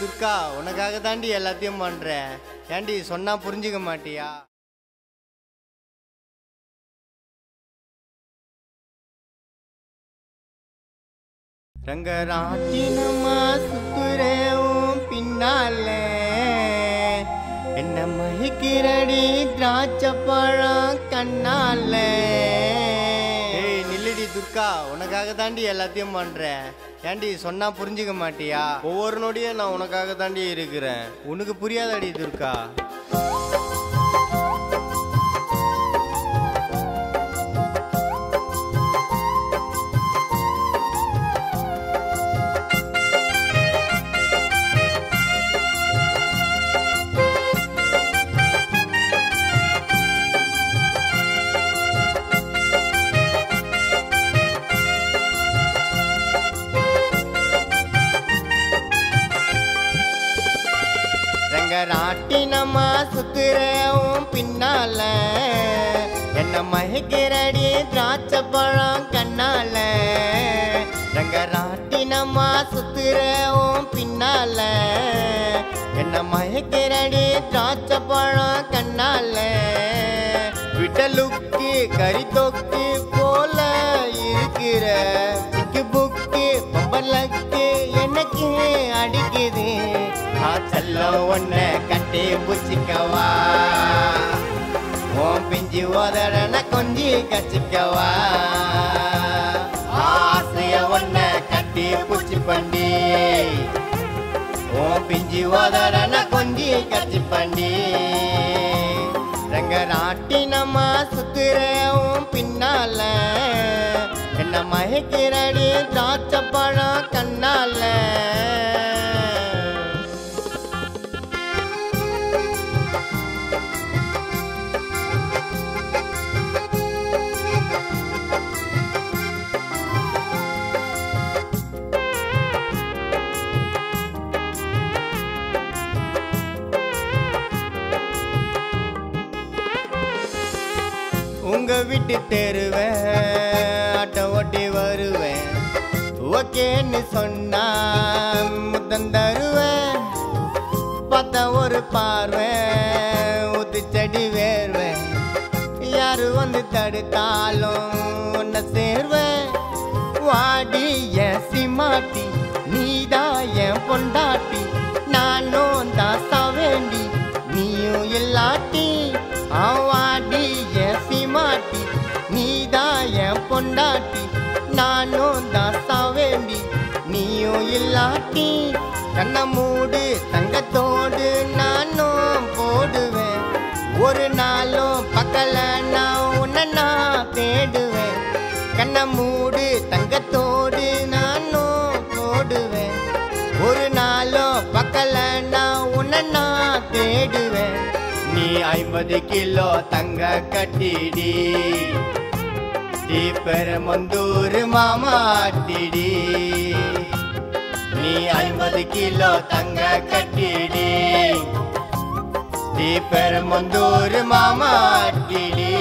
துர்கா, உனக்காக தாண்டி எல்லாத்தையும் பண்றேன். ஏண்டி சொன்னா புரிஞ்சுக்க மாட்டியா? ரங்கராட்டினமா சுத்துறேவும் பின்னால என்ன மயக்கிறடி திராட்சை பழம் கண்ணால. ஏய் நில்லுடி துர்கா, உனக்காக தாண்டி எல்லாத்தையும் பண்றேன். ஏண்டி சொன்னா புரிஞ்சுக்க மாட்டியா? ஒவ்வொரு நொடியும் நான் உனக்காக தாண்டி இருக்கிறேன். உனக்கு புரியாதடி துர்கா. ரங்கராட்டினமா சுத்துறேவும் பின்னால என்ன மயக்கிறடி திராட்சை பழம் கண்ணால. ரங்கராட்டினமா சுத்துறேவும் பின்னால என்ன மயக்கிறடி திராட்சை பழம் கண்ணால. விட்டலுக்கு கறி தொக்கு போல இருக்கிற பிக்கு புக்கு பம்பலக்கு எனக்கு அடிக்குது. செல்லம் ஒன்ன கட்டி புச்சிக்கவா, ஓம் பிஞ்சி ஓதடன கொஞ்சி கச்சிக்கவா. ஆசைய ஒன்ன கட்டி புச்சி பண்டி, ஓம் பிஞ்சி ஓதடன கொஞ்சி கச்சி பண்டி. ரங்கராட்டினமா சுத்துறேவும் பின்னால என்ன மயக்கிறடி திராட்சை பழம் கண்ணால. உங்க வீட்டு தெருவேன் ஆட்டோ ஓட்டி வருவேன். ஓகேன்னு சொன்னா முத்தம் தருவேன். பார்த்த ஒரு பார்வை ஊத்து செடி வேர்வேன். யாரு வந்து தடுத்தாலும் உன்னை சேர்வேன். வாடி என் சிமாட்டி, நீதான் என் பொண்டாட்டி. நானும் தான் சாவேண்டி, நீயும் இல்லாட்டி. வாடி என் சிமாட்டி, நீதான் என் பொண்டாட்டி. நானும் தான் சாவேண்டி, நீயும் இல்லாட்டி. கண்ண மூடு தங்கத்தோடு நானும் போடுவேன். ஒரு நாளும் பக்கல நான் உன்னை நான் தேடுவேன். கண்ண மூடு தங்கத்தோடு நானும் போடுவேன். ஒரு நாளும் பக்கல நான் உன்னை நான் தேடுவேன். நீ 50 கிலோ தங்க கட்டிடி, பெருமந்தூர் மாமாட்டிடி. நீ 50 கிலோ தங்க கட்டிடி, பெருமந்தூர் மாமாட்டிடி.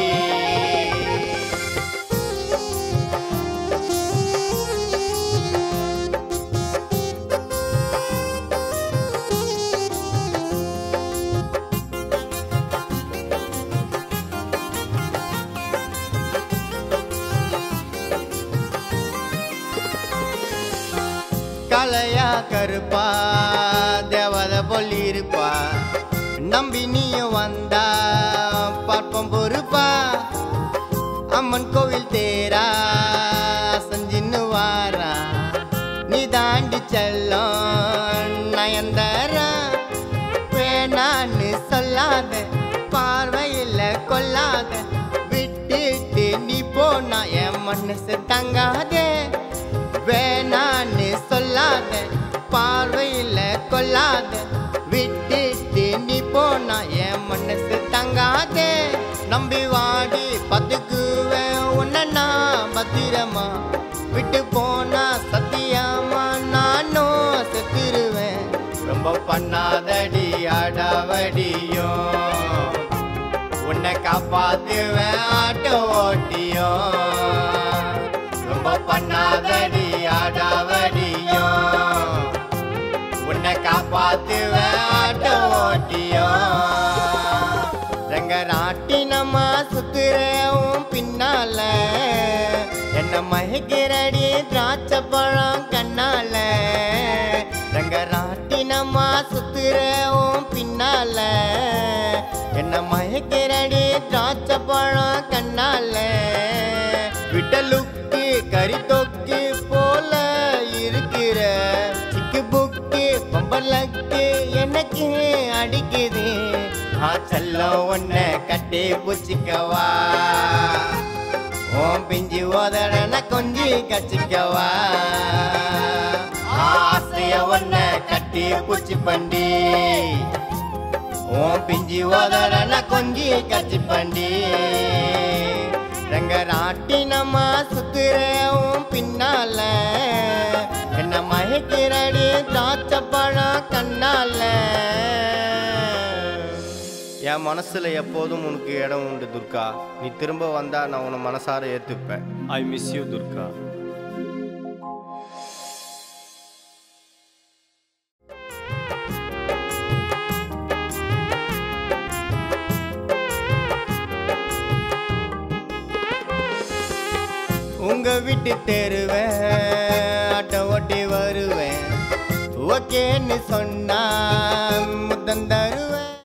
கலையா கருப்பா தேவத போல் இருப்பா. நம்பி நீயும் வந்தா பார்ப்போம் பொறுப்பா. அம்மன் கோவில் தேரா செஞ்சின்னு வாரா. நீ தாண்டி செல்லம் நயன்தாரா. வேணான்னு சொல்லாத, பார்வையில் கொல்லாத. விட்டுட்டு நீ போனா என் மனசு தங்காதே. வேணான்னு சொல்லாத, பார்வையில் கொல்லாத. விட்டுட்டு நீ போனா என் மனசு தங்காதே. நம்பி வாடி பத்துக்குவேன் உன்னை நான் பத்திரமா. விட்டு போனா சத்தியமா நானும் செத்துருவேன். ரொம்ப பண்ணாதடி அடாவடியும், உன்னை காப்பாத்துவேன் ஆட்டோ ஓட்டியும். ரொம்ப பண்ணாதடி அடாவடியும், உன்னை காப்பாத்துவேன் ஆட்டோ ஓட்டியும் ரங்கராட்டினமா சுத்துறவும் பின்னால என்ன மயக்கிறடி திராட்சை பழம் கண்ணால ரங்கராட்டினமா சுத்துறவும் பின்னால என்ன மயக்கிறடி திராட்சை பழம் கண்ணால விட்டலுக்கு கறி தொக்கு போல இருக்கிற சிக்கு புக்கு பொம்பலக்கு எனக்கு அடிக்குது செல்லம் ஒன்ன கட்டி பூச்சிக்கவா ஓம் பிஞ்சி ஓதடன கொஞ்சி கச்சிக்கவா ஆசைய ஒன்ன கட்டி பூச்சி பண்டி ஓம் பிஞ்சி ஓதடன கொஞ்சி கச்சி பண்டி ரங்கராட்டினமா சுத்துறவும் பின்னால என்ன மயக்கிறடி திராட்சை பழம் கண்ணால என் மனசுல எப்போதும் உனக்கு இடம் உண்டு துர்கா நீ திரும்ப வந்தா நான் உன்னை மனசார ஏத்துப்பேன் ஐ மிஸ் யூ துர்கா உங்க வீட்டு தெருவேன் ஆட்டோ ஓட்டி வருவேன் ஓகேன்னு சொன்னா முத்தம் தருவேன்